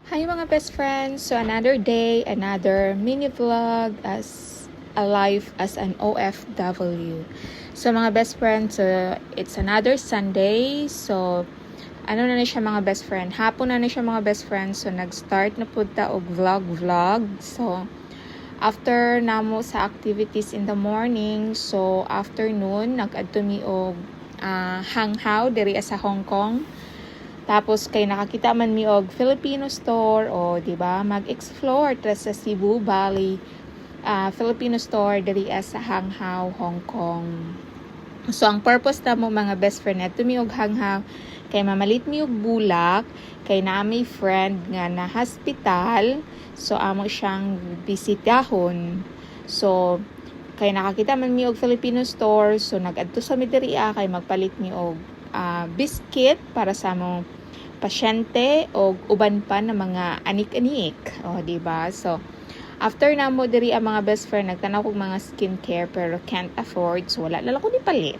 Hi mga best friends! So another day, another mini vlog as a life as an OFW. So mga best friends, it's another Sunday. So ano na siya mga best friend? Hapon na siya mga best friends. So nag-start na po ta og vlog. So after namo sa activities in the morning, so afternoon nag-adto mi og hanghaw diri sa Hong Kong. Tapos kay nakakita man mi og Filipino store o di ba mag-explore tra sa Cebu Valley Filipino store diri sa Hanghaw, Hong Kong. So ang purpose ta mo mga best friend ato mi og hanghaw kay mamalit mi og bulak kay naa may friend nga na hospital, so amo siyang bisitahon. So kay nakakita man mi og Filipino store, so nag-adto sa mi diri kay magpalit mi og biscuit para sa among pasyente o uban pa na mga anik-anik. O, diba? So, after na mo diri ang mga best friend, nagtanaw kong mga skincare pero can't afford. So, wala na lang ko ni palit.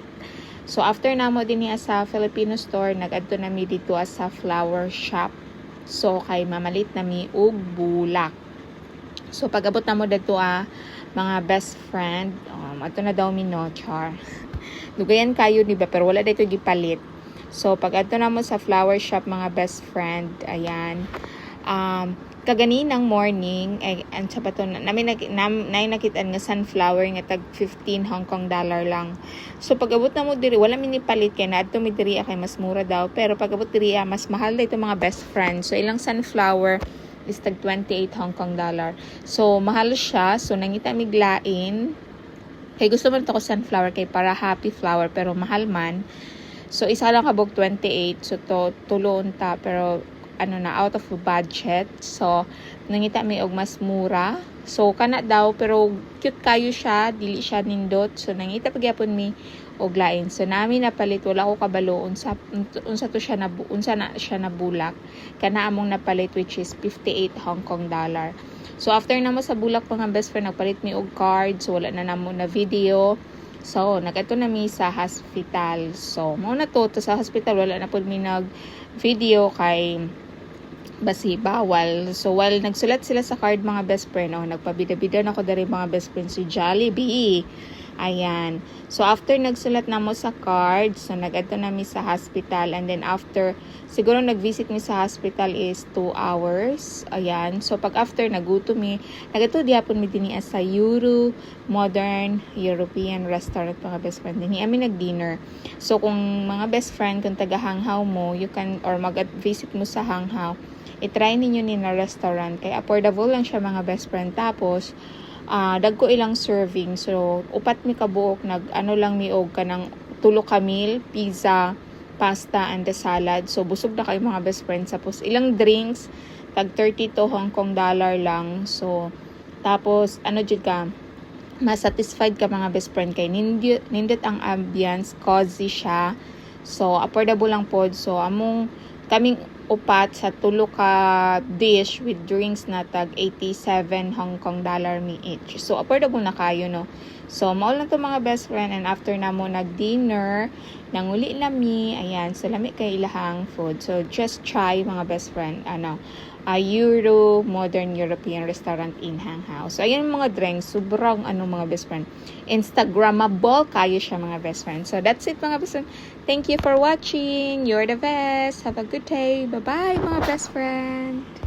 So, after na mo din sa Filipino store, nag-adto na mi dito sa flower shop. So, kay mamalit na mi og bulak. So, pag-abot na mo dito mga best friend, ato na daw mi no, char. Dugayan kayo, diba? Pero wala dito gipalit. So, pag ato na mo sa flower shop, mga best friend, ayan, kaganinang morning, ang sapato, namin nakitaan nga sunflower nga tag 15 Hong Kong dollar lang. So, pag abot na mo diri, wala minipalit kay na ato mi diri kay mas mura daw. Pero pag abot diri, mas mahal dito mga best friend. So, ilang sunflower is tag 28 Hong Kong dollar. So, mahal siya. So, nangita miglain. Kay gusto man ito ko sunflower kay para happy flower pero mahal man. So, isa lang kabog 28. So, tulon ta. Pero, out of budget. So, nangita may og mas mura. So, kana daw. Pero, cute kayo siya. Dili siya nindot. So, nangita pagyapon mi og lain. So, namin napalit. Wala ko kabalo. Unsa na siya nabulak. Kana among napalit which is 58 Hong Kong dollar. So, after na mo sa bulak mga best friend, nagpalit mi og card. So, wala na namo na video. So, nag-ato na mi sa hospital. So, mo na to sa hospital, wala na po mi nag-video kay basi bawal. So, while nagsulat sila sa card mga best friend, nagpabida-bida na ko dari mga best friend si Jollibee. Ayan. So, after nagsulat na mo sa card, so nag-ato na mi sa hospital. And then after, siguro nag-visit mi sa hospital is 2 hours. Ayan. So, pag after, naguto mi, nag-ato dihapon mi din sa Euro Modern European Restaurant mga best friend. Din amin nag-dinner. So, kung mga best friend, kung taga-hanghaw mo, you can, or mag-visit mo sa hanghaw, itry ninyo ni na restaurant. Kaya affordable lang siya mga best friend. Tapos, dagko ilang serving. So, upat mi kabuok, lang mi og kanang 3 ka meal, pizza, pasta, and the salad. So, busog na kayo mga best friends. Tapos, ilang drinks, tag 32 Hong Kong dollar lang. So, tapos, jud ka, ma-satisfied ka mga best friend kay nindot ang ambience, cozy siya. So, affordable lang pod. So, kaming upat sa 3 ka dish with drinks na tag 87 Hong Kong dollar mi each. So, affordable na kayo, no? So, maul na to mga best friend. And after na mo nag-dinner, nanguli lami. Ayan, so lami kay ilahang food. So, just try mga best friend. Euro Modern European Restaurant in Hanghaw. So, ayan mga drinks. Sobrang mga best friend. Instagrammable kayo siya mga best friend. So, that's it mga best friend. Thank you for watching. You're the best. Have a good day. Bye-bye mga best friend.